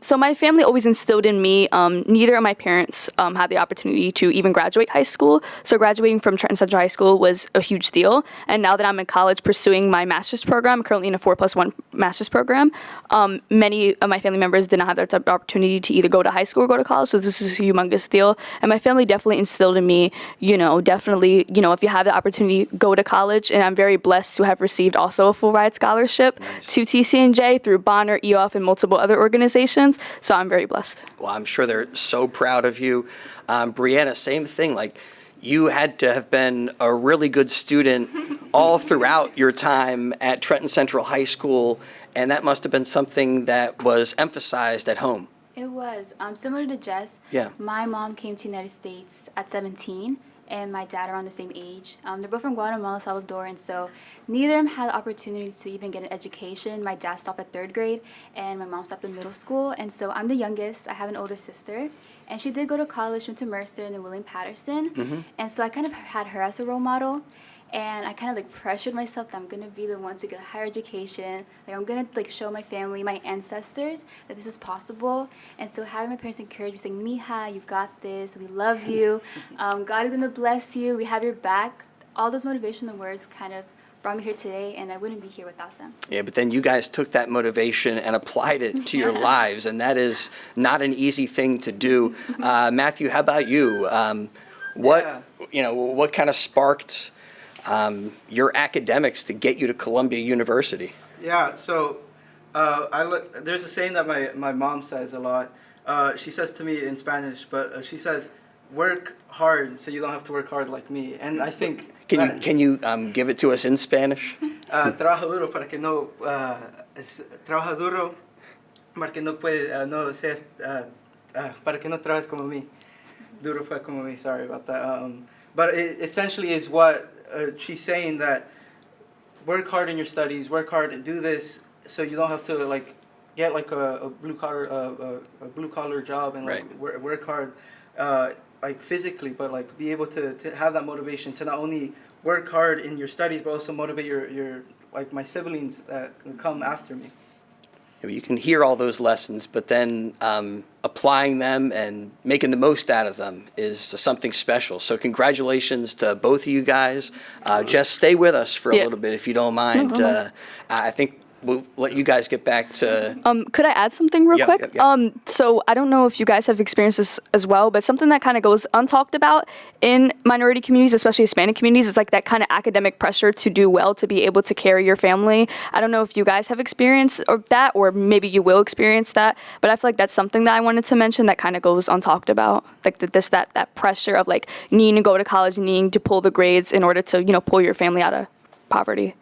So my family always instilled in me, neither of my parents had the opportunity to even graduate high school. So graduating from Trenton Central High School was a huge deal. And now that I'm in college pursuing my master's program, currently in a 4+1 master's program, many of my family members did not have that type of opportunity to either go to high school or go to college, so this is a humongous deal. And my family definitely instilled in me, definitely, if you have the opportunity, go to college. And I'm very blessed to have received also a full ride scholarship to TCNJ through Bonner, EOF, and multiple other organizations. So I'm very blessed. Well, I'm sure they're so proud of you. Brianna, same thing. Like, you had to have been a really good student all throughout your time at Trenton Central High School, and that must have been something that was emphasized at home. It was. Similar to Jess, my mom came to the United States at 17, and my dad around the same age. They're both from Guatemala, Salvador, and so neither of them had the opportunity to even get an education. My dad stopped at 3rd grade, and my mom stopped in middle school, and so I'm the youngest. I have an older sister, and she did go to college, went to Mercer and then William Patterson, and so I kind of had her as a role model. And I kind of pressured myself that I'm going to be the one to get a higher education. I'm going to show my family, my ancestors, that this is possible. And so having my parents encourage me, saying, Mija, you got this. We love you. God is going to bless you. We have your back. All those motivational words kind of brought me here today, and I wouldn't be here without them. Yeah, but then you guys took that motivation and applied it to your lives, and that is not an easy thing to do. Matthew, how about you? What kind of sparked your academics to get you to Columbia University? Yeah, so there's a saying that my mom says a lot. She says to me in Spanish, but she says, work hard so you don't have to work hard like me. And I think... Can you give it to us in Spanish? Trabaja duro para que no... trabaja duro para que no no seas... para que no trabajes como mí. Duro para como mí, sorry about that. But it essentially is what she's saying, that work hard in your studies, work hard and do this so you don't have to get a blue collar job and work hard physically, but be able to have that motivation to not only work hard in your studies but also motivate your my siblings that come after me. You can hear all those lessons, but then applying them and making the most out of them is something special. So congratulations to both of you guys. Just stay with us for a little bit, if you don't mind. I think we'll let you guys get back to... Could I add something real quick? Yeah. So I don't know if you guys have experienced this as well, but something that kind of goes untalked about in minority communities, especially Hispanic communities, is that kind of academic pressure to do well, to be able to carry your family. I don't know if you guys have experienced that, or maybe you will experience that, but I feel like that's something that I wanted to mention that kind of goes untalked about. That pressure of needing to go to college, needing to pull the grades in order to, pull your family out of poverty.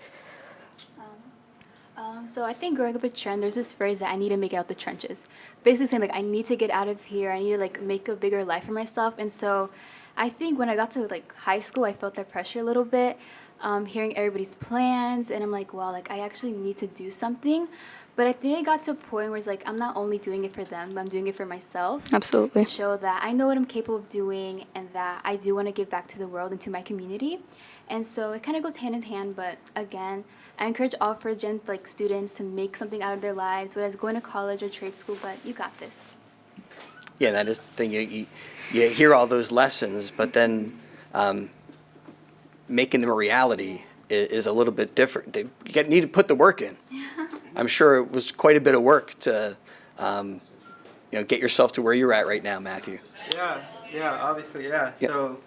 So I think growing up in Trenton, there's this phrase that I need to make it out the trenches. Basically saying I need to get out of here. I need to make a bigger life for myself. And so I think when I got to high school, I felt that pressure a little bit. hearing everybody's plans, and I'm like, wow, like I actually need to do something. But I think I got to a point where it's like I'm not only doing it for them, but I'm doing it for myself. Absolutely. To show that I know what I'm capable of doing and that I do want to give back to the world and to my community. And so it kind of goes hand in hand, but again, I encourage all first-gen like students to make something out of their lives, whether it's going to college or trade school, but you got this. Yeah, that is the thing. You hear all those lessons, but then making them a reality is a little bit different. You need to put the work in. I'm sure it was quite a bit of work to get yourself to where you're at right now, Matthew. Yeah, obviously, yeah. Yep. So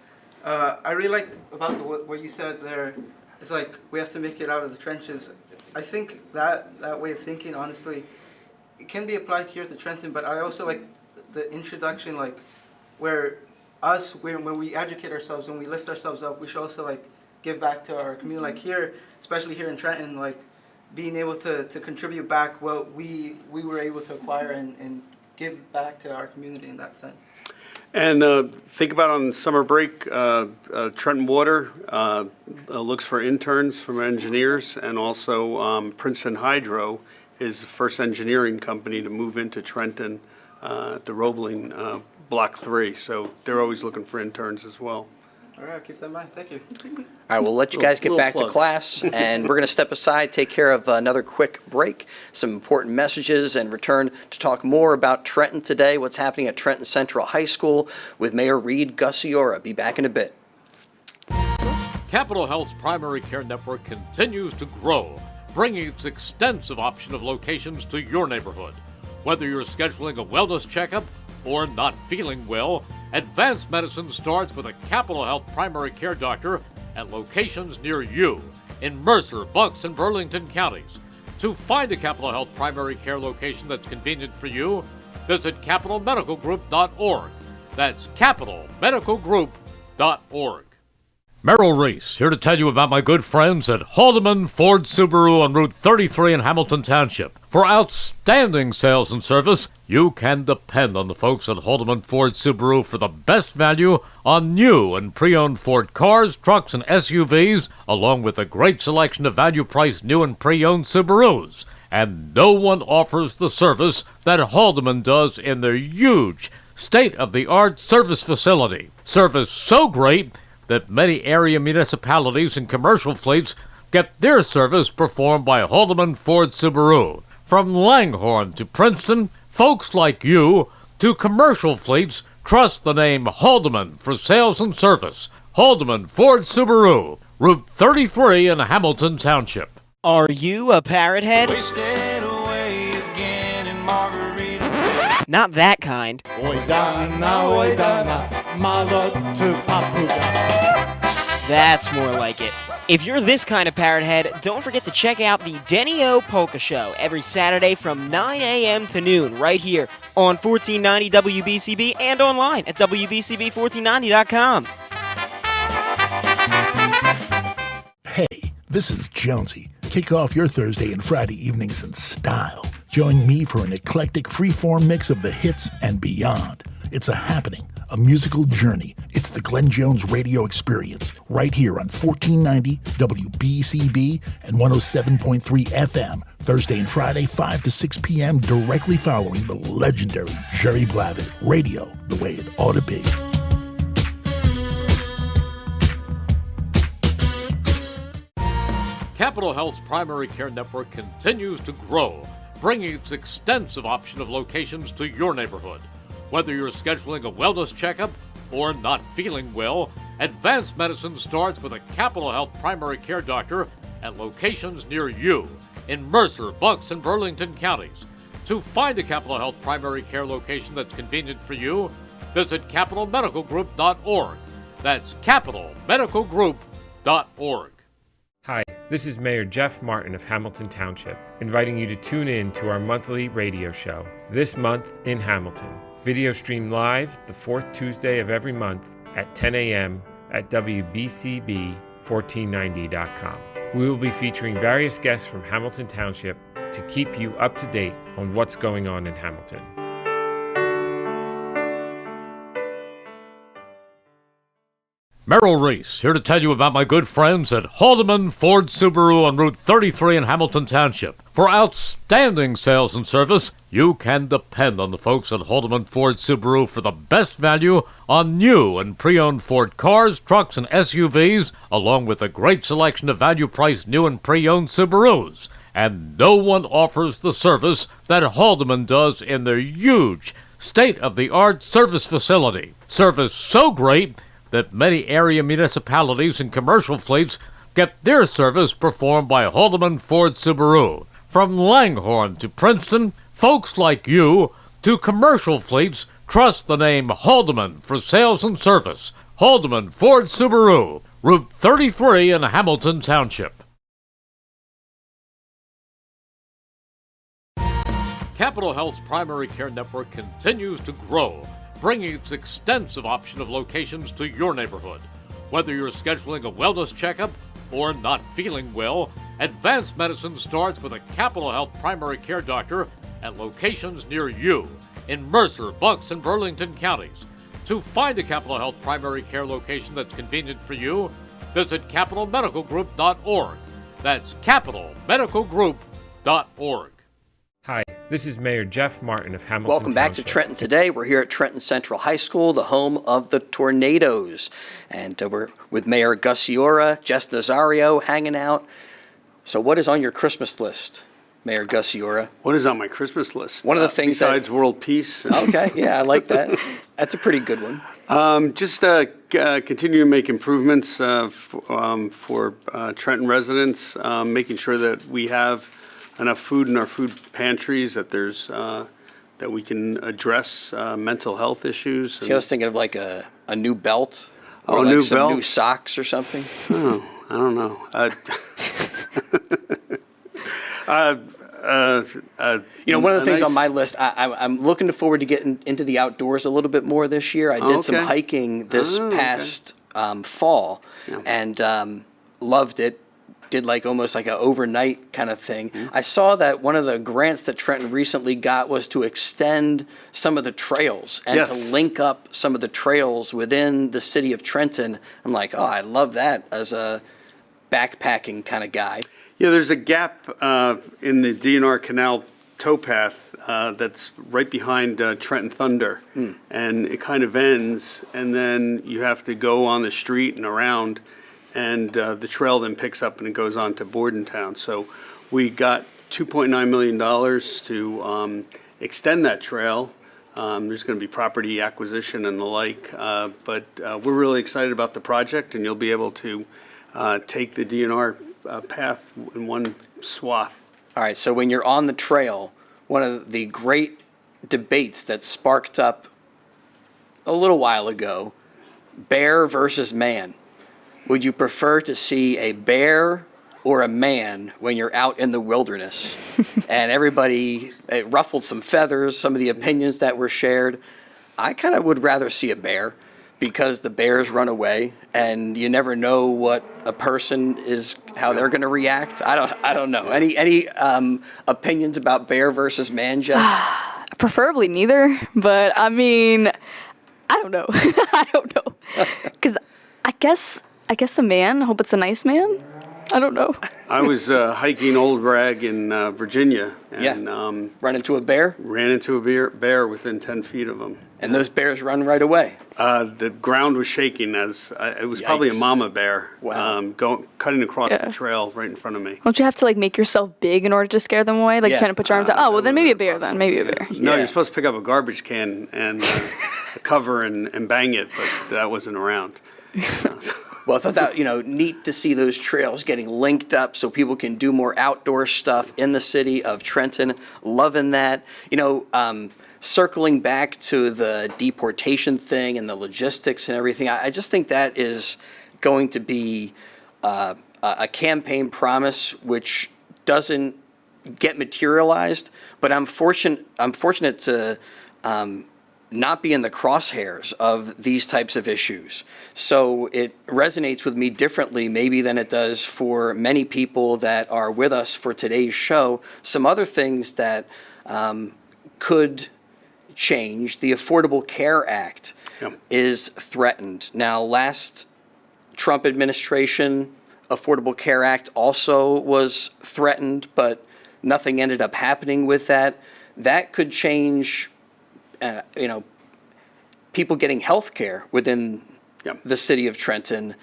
I really like about what you said there. It's like we have to make it out of the trenches. I think that way of thinking, honestly, it can be applied here to Trenton, but I also like the introduction, like where when we educate ourselves, when we lift ourselves up, we should also like give back to our community. Like here, especially here in Trenton, like being able to contribute back what we were able to acquire and give back to our community in that sense. And think about on summer break, Trenton Water looks for interns from engineers, and also Princeton Hydro is the first engineering company to move into Trenton at the Roebling Block 3. So they're always looking for interns as well. All right, I'll keep that in mind. Thank you. All right, we'll let you guys get Little back to plug. class, and we're going to step aside, take care of another quick break, some important messages, and return to talk more about Trenton today, what's happening at Trenton Central High School with Mayor Reed Gusciora. Be back in a bit. Capital Health's primary care network continues to grow, bringing its extensive option of locations to your neighborhood. Whether you're scheduling a wellness checkup or not feeling well, advanced medicine starts with a Capital Health primary care doctor at locations near you in Mercer, Bucks, and Burlington counties. To find a Capital Health primary care location that's convenient for you, visit capitalmedicalgroup.org. That's capitalmedicalgroup.org. Merrill Reese, here to tell you about my good friends at Haldeman Ford Subaru on Route 33 in Hamilton Township. For outstanding sales and service, you can depend on the folks at Haldeman Ford Subaru for the best value on new and pre-owned Ford cars, trucks, and SUVs, along with a great selection of value-priced new and pre-owned Subarus. And no one offers the service that Haldeman does in their huge, state-of-the-art service facility. Service so great that many area municipalities and commercial fleets get their service performed by Haldeman Ford Subaru. From Langhorne to Princeton, folks like you to commercial fleets trust the name Haldeman for sales and service. Haldeman Ford Subaru, Route 33 in Hamilton Township. Are you a parrot head? Not that kind. That's more like it. If you're this kind of parrot head, don't forget to check out the Denny-O Polka Show every Saturday from 9 a.m. to noon right here on 1490 WBCB and online at WBCB1490.com. Hey, this is Jonesy. Kick off your Thursday and Friday evenings in style. Join me for an eclectic freeform mix of the hits and beyond. It's a happening, a musical journey. It's the Glenn Jones radio experience right here on 1490 WBCB and 107.3 FM, Thursday and Friday, 5 to 6 p.m., directly following the legendary Jerry Blavitt. Radio, the way it ought to be. Capital Health's primary care network continues to grow, bringing its extensive option of locations to your neighborhood. Whether you're scheduling a wellness checkup or not feeling well, advanced medicine starts with a Capital Health primary care doctor at locations near you in Mercer, Bucks, and Burlington counties. To find a Capital Health primary care location that's convenient for you, visit capitalmedicalgroup.org. That's capitalmedicalgroup.org. Hi, this is Mayor Jeff Martin of Hamilton Township, inviting you to tune in to our monthly radio show, This Month in Hamilton. Video stream live the fourth Tuesday of every month at 10 a.m. at WBCB1490.com. We will be featuring various guests from Hamilton Township to keep you up to date on what's going on in Hamilton. Merrill Reese, here to tell you about my good friends at Haldeman Ford Subaru on Route 33 in Hamilton Township. For outstanding sales and service, you can depend on the folks at Haldeman Ford Subaru for the best value on new and pre-owned Ford cars, trucks, and SUVs, along with a great selection of value-priced new and pre-owned Subarus. And no one offers the service that Haldeman does in their huge, state-of-the-art service facility. Service so great that many area municipalities and commercial fleets get their service performed by Haldeman Ford Subaru. From Langhorne to Princeton, folks like you to commercial fleets trust the name Haldeman for sales and service. Haldeman Ford Subaru, Route 33 in Hamilton Township. Capital Health's primary care network continues to grow, bringing its extensive option of locations to your neighborhood. Whether you're scheduling a wellness checkup or not feeling well, advanced medicine starts with a Capital Health primary care doctor at locations near you in Mercer, Bucks, and Burlington counties. To find a Capital Health primary care location that's convenient for you, visit capitalmedicalgroup.org. That's capitalmedicalgroup.org. Hi, this is Mayor Jeff Martin of Hamilton Welcome back to Township. Trenton today. We're here at Trenton Central High School, the home of the Tornadoes. And we're with Mayor Gusciora, Jess Nazario hanging out. So what is on your Christmas list, Mayor Gusciora? What is on my Christmas list? One of the things besides world peace. Okay, yeah, I like that. That's a pretty good one. Just continue to make improvements for Trenton residents, making sure that we have enough food in our food pantries, that there's that we can address mental health issues. See, I was thinking of like a new belt. Oh, Or like new some belt? new socks or something. Oh, I don't know. You know, one of the a things nice- on my list, I'm looking forward to getting into the outdoors a little bit more this year. I did some Okay. hiking this past fall and loved it. Did like almost like an overnight kind of thing. I saw that one of the grants that Trenton recently got was to extend some of the trails and to Yes. link up some of the trails within the city of Trenton. I'm like, oh, I love that as a backpacking kind of guy. Yeah, there's a gap in the DNR Canal towpath that's right behind Trenton Thunder. And it kind of ends, and then you have to go on the street and around, and the trail then picks up and it goes on to Bordentown. So we got $2.9 million to extend that trail. There's going to be property acquisition and the like, but we're really excited about the project, and you'll be able to take the DNR path in one swath. All right, so when you're on the trail, one of the great debates that sparked up a little while ago, bear versus man. Would you prefer to see a bear or a man when you're out in the wilderness? And everybody, it ruffled some feathers, some of the opinions that were shared. I kind of would rather see a bear because the bears run away and you never know what a person is, how they're going to react. I don't know. Any opinions about bear versus man, Jeff? Preferably neither, but I mean, I don't know. I don't know. Because I guess a man, I hope it's a nice man. I don't know. I was hiking Old Rag in Virginia and Run into a bear? ran into a bear within 10 feet of him. And those bears run right away. The ground was shaking as it was probably a Yikes. mama bear Wow. cutting across Yeah. the trail right in front of me. Don't you have to like make yourself big in order to scare them away? Like Yeah. kind of put your arms out. Oh, well then maybe a bear then. Maybe a bear. No, Yeah. you're supposed to pick up a garbage can and cover and bang it, but that wasn't around. Well, I thought that, neat to see those trails getting linked up so people can do more outdoor stuff in the city of Trenton. Loving that. Circling back to the deportation thing and the logistics and everything, I just think that is going to be a campaign promise which doesn't get materialized. But I'm fortunate to not be in the crosshairs of these types of issues. So it resonates with me differently maybe than it does for many people that are with us for today's show. Some other things that could change. The Affordable Care Act Yeah. is threatened. Now, last Trump administration, Affordable Care Act also was threatened, but nothing ended up happening with that. That could change, people getting health care within the city of Trenton.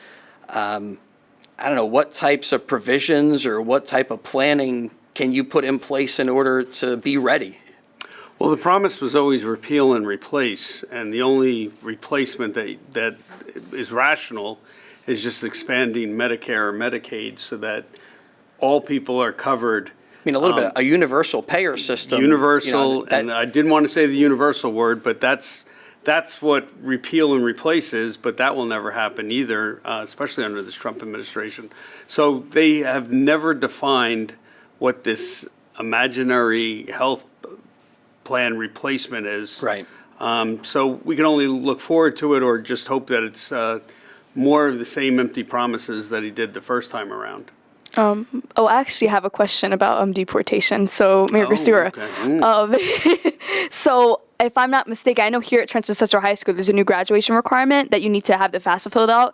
I don't know, what types of provisions or what type of planning can you put in place in order to be ready? Well, the promise was always repeal and replace, and the only replacement that is rational is just expanding Medicare or Medicaid so that all people are covered. I mean, a little bit, a universal payer system. Universal, and I didn't want to say the universal word, but that's what repeal and replace is, but that will never happen either, especially under this Trump administration. So they have never defined what this imaginary health plan replacement is. Right. So we can only look forward to it or just hope that it's more of the same empty promises that he did the first time around. I actually have a question about deportation. So, Mayor Gusciora. Okay. So, if I'm not mistaken, I know here at Trenton Central High School, there's a new graduation requirement that you need to have the FAFSA filled out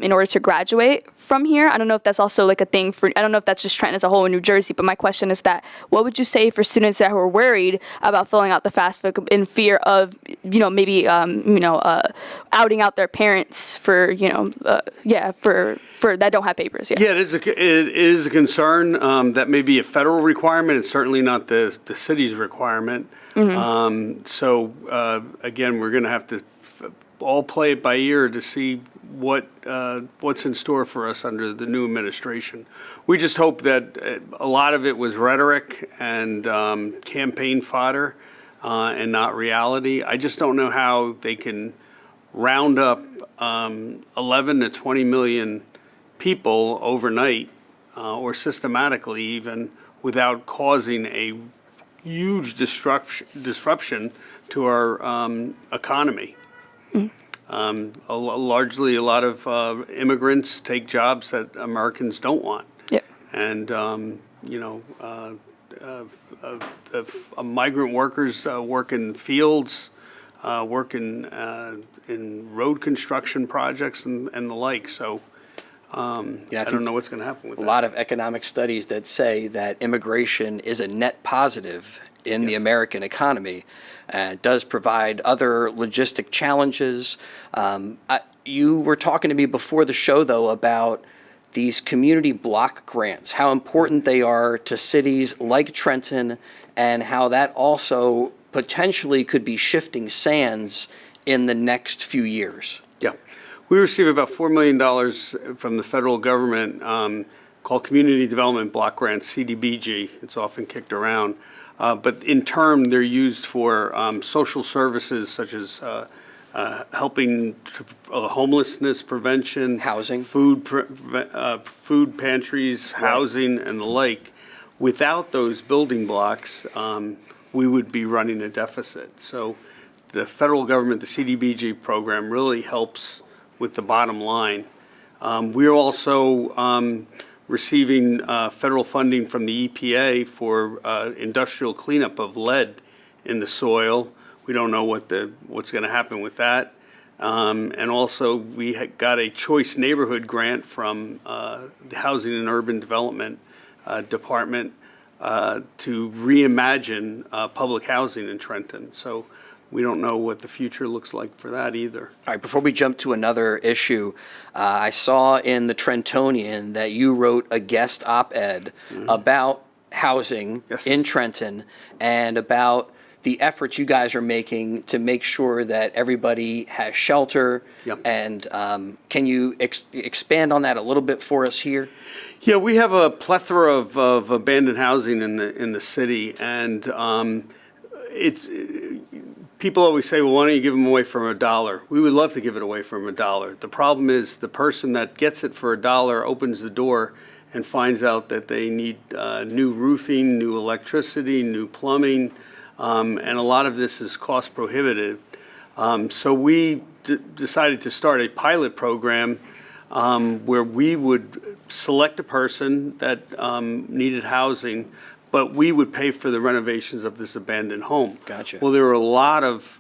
in order to graduate from here. I don't know if that's also like a thing for, I don't know if that's just Trenton as a whole in New Jersey, but my question is that, what would you say for students that were worried about filling out the FAFSA in fear of, maybe, outing out their parents for, for that don't have papers yet? Yeah, it is a concern. That may be a federal requirement. It's certainly not the city's requirement. So again, we're going to have to all play it by ear to see what's in store for us under the new administration. We just hope that a lot of it was rhetoric and campaign fodder and not reality. I just don't know how they can round up 11 to 20 million people overnight or systematically even without causing a huge disruption to our economy. Largely, a lot of immigrants take jobs that Americans don't want. Yep. And, migrant workers work in fields, work in road construction projects and the like. So I don't know what's going to happen with that. A lot of economic studies that say that immigration is a net positive in the American economy. It does provide other logistic challenges. You were talking to me before the show, though, about these community block grants, how important they are to cities like Trenton, and how that also potentially could be shifting sands in the next few years. Yeah. We receive about $4 million from the federal government called Community Development Block Grants, CDBG. It's often kicked around. But in turn, they're used for social services such as helping homelessness prevention, housing, food pantries, housing, and the like. Without those building blocks, we would be running a deficit. So the federal government, the CDBG program, really helps with the bottom line. We're also receiving federal funding from the EPA for industrial cleanup of lead in the soil. We don't know what's going to happen with that. And also, we got a choice neighborhood grant from the Housing and Urban Development Department to reimagine public housing in Trenton. So we don't know what the future looks like for that either. All right, before we jump to another issue, I saw in the Trentonian that you wrote a guest op-ed about housing in Trenton and about the efforts you guys are making to make sure that everybody has shelter. And can you expand on that a little bit for us here? Yeah, we have a plethora of abandoned housing in the city, and people always say, well, why don't you give them away for $1? We would love to give it away for $1. The problem is the person that gets it for $1 opens the door and finds out that they need new roofing, new electricity, new plumbing, and a lot of this is cost prohibitive. So we decided to start a pilot program where we would select a person that needed housing, but we would pay for the renovations of this abandoned home. Gotcha. Well, there were a lot of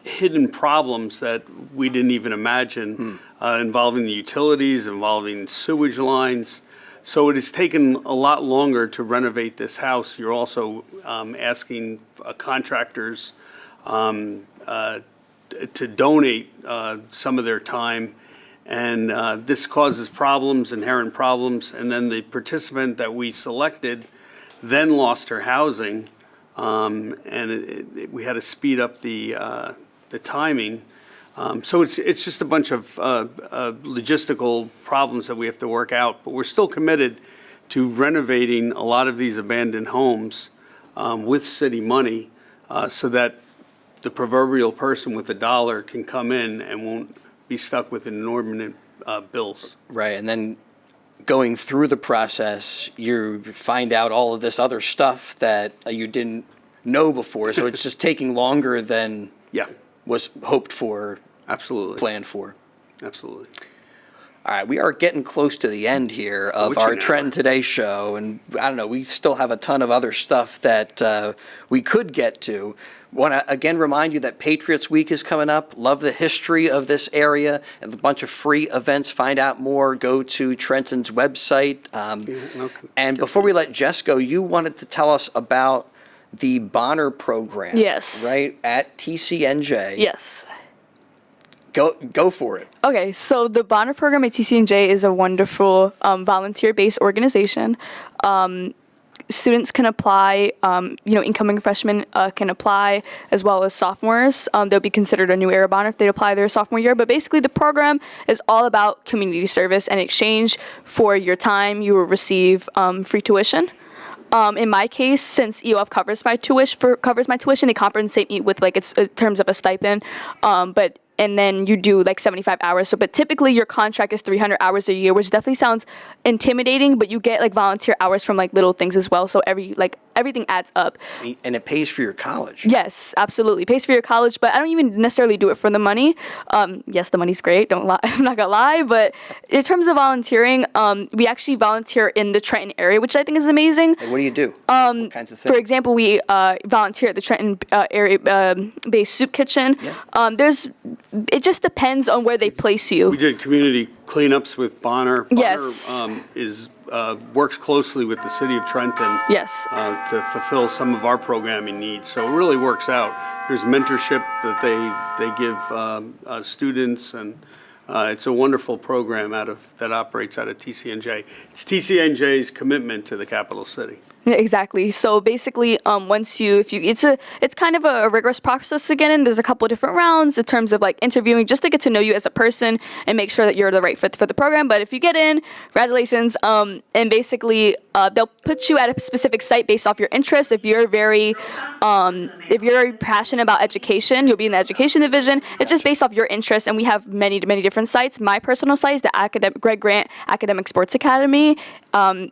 hidden problems that we didn't even imagine, involving the utilities, involving sewage lines. So it has taken a lot longer to renovate this house. You're also asking contractors to donate some of their time. And this causes problems, inherent problems. And then the participant that we selected then lost her housing. And we had to speed up the timing. So it's just a bunch of logistical problems that we have to work out. But we're still committed to renovating a lot of these abandoned homes with city money so that the proverbial person with a dollar can come in and won't be stuck with inordinate bills. Right, and then going through the process, you find out all of this other stuff that you didn't know before. So it's just taking longer than was hoped for, absolutely, planned for. Absolutely. All right, we are getting close to the end here of our Trenton Today show, and I don't know, we still have a ton of other stuff that we could get to. Want to again remind you that Patriots Week is coming up. Love the history of this area and a bunch of free events. Find out more. Go to Trenton's website. And before we let Jess go, you wanted to tell us about the Bonner program. Yes. Right at TCNJ. Yes. Go for it. Okay, so the Bonner program at TCNJ is a wonderful volunteer-based organization. Students can apply, incoming freshmen can apply, as well as sophomores. They'll be considered a new era Bonner if they apply their sophomore year. But basically, the program is all about community service. And in exchange for your time, you will receive free tuition. In my case, since EOF covers my tuition, they compensate me with it's in terms of a stipend. And then you do 75 hours. But typically your contract is 300 hours a year, which definitely sounds intimidating, but you get volunteer hours from little things as well. So everything adds up. And it pays for your college. Yes, absolutely. Pays for your college, but I don't even necessarily do it for the money. Yes, the money's great. Don't lie. I'm not gonna lie. But in terms of volunteering, we actually volunteer in the Trenton area, which I think is amazing. Like, what do you do? What kinds of things? For example, we volunteer at the Trenton area-based soup kitchen. Yeah. It just depends on where they place you. We did community cleanups with Bonner. Yes. Bonner works closely with the city of Trenton. Yes. To fulfill some of our programming needs. So it really works out. There's mentorship that they give students, and it's a wonderful program that operates out of TCNJ. It's TCNJ's commitment to the capital city. Yeah, exactly. So basically, it's kind of a rigorous process again, and there's a couple of different rounds in terms of interviewing, just to get to know you as a person and make sure that you're the right fit for the program. But if you get in, congratulations. And basically, they'll put you at a specific site based off your interests. If you're very passionate about education, you'll be in the education division. It's just based off your interests, and we have many different sites. My personal site is the Greg Grant Academic Sports Academy. My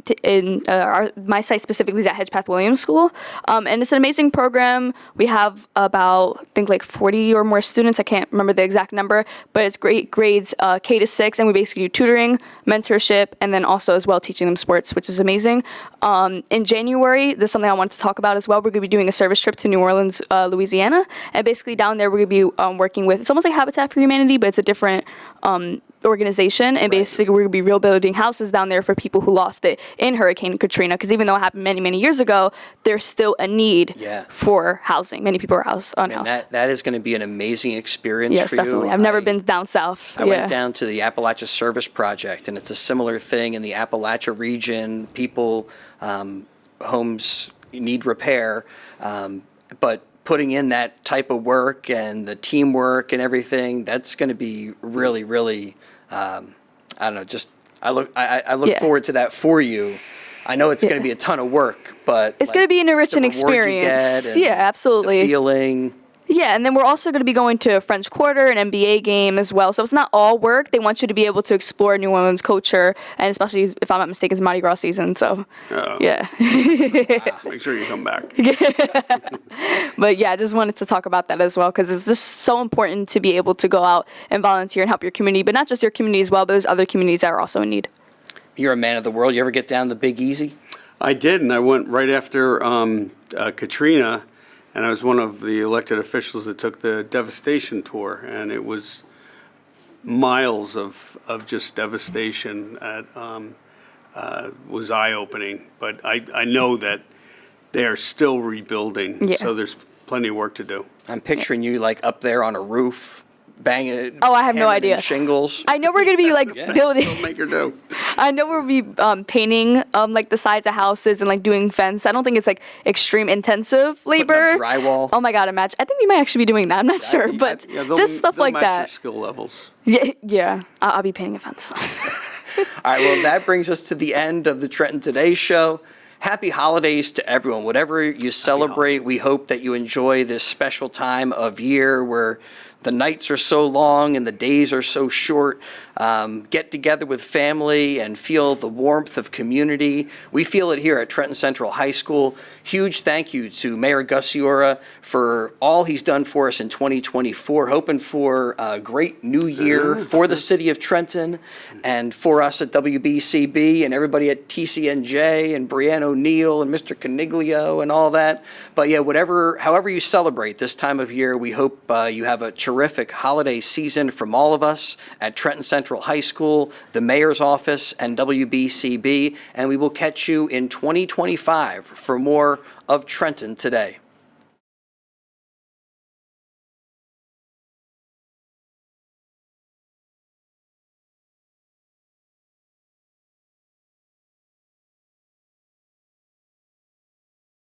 site specifically is at Hedgepath Williams School, and it's an amazing program. We have about, I think 40 or more students. I can't remember the exact number, but it's great grades K to 6, and we basically do tutoring, mentorship, and then also as well teaching them sports, which is amazing. In January, there's something I wanted to talk about as well. We're going to be doing a service trip to New Orleans, Louisiana, and basically down there we're going to be working with, it's almost like Habitat for Humanity, but it's a different organization, and basically we're going to be rebuilding houses down there for people who lost it in Hurricane Katrina, because even though it happened many years ago, there's still a need for housing. Many people are unhoused. That is going to be an amazing experience for you. Yes, definitely. I've never been down south. I went down to the Appalachia Service Project, and it's a similar thing in the Appalachia region. People, homes need repair, but putting in that type of work and the teamwork and everything, that's going to be really, I don't know, just I look forward to that for you. I know it's going to be a ton of work, but it's going to be an enriching experience. Yeah, absolutely. The feeling. Yeah, and then we're also going to be going to a French Quarter, an NBA game as well. So it's not all work. They want you to be able to explore New Orleans culture, and especially, if I'm not mistaken, it's Mardi Gras season. So, yeah. Make sure you come back. But yeah, I just wanted to talk about that as well, because it's just so important to be able to go out and volunteer and help your community, but not just your community as well, but there's other communities that are also in need. You're a man of the world. You ever get down the Big Easy? I did, and I went right after Katrina. And I was one of the elected officials that took the devastation tour, and it was miles of just devastation at, was eye-opening. But I know that they are still rebuilding, Yeah. so there's plenty of work to do. I'm picturing you like up there on a roof, banging it. Oh, I have no hammering in idea. Shingles. I know we're gonna be like building. Filmmaker do. I know we'll be painting like the sides of houses and like doing fence. I don't think it's like extreme intensive labor. Putting up drywall. Oh my god, imagine! I think we might actually be doing that. I'm not sure, but Yeah, they'll- just stuff they'll like match your that. skill levels. Yeah, yeah. I'll be painting a fence. All right, well, that brings us to the end of the Trenton Today show. Happy holidays to everyone. Whatever you celebrate, we hope that you enjoy this special time of year where the nights are so long and the days are so short. Get together with family and feel the warmth of community. We feel it here at Trenton Central High School. Huge thank you to Mayor Gusciora for all he's done for us in 2024. Hoping for a great new year for the city of Trenton and for us at WBCB and everybody at TCNJ and Brianne O'Neill and Mr. Coniglio and all that. But yeah, however you celebrate this time of year, we hope you have a terrific holiday season from all of us at Trenton Central High School, the Mayor's Office, and WBCB. And we will catch you in 2025 for more of Trenton Today.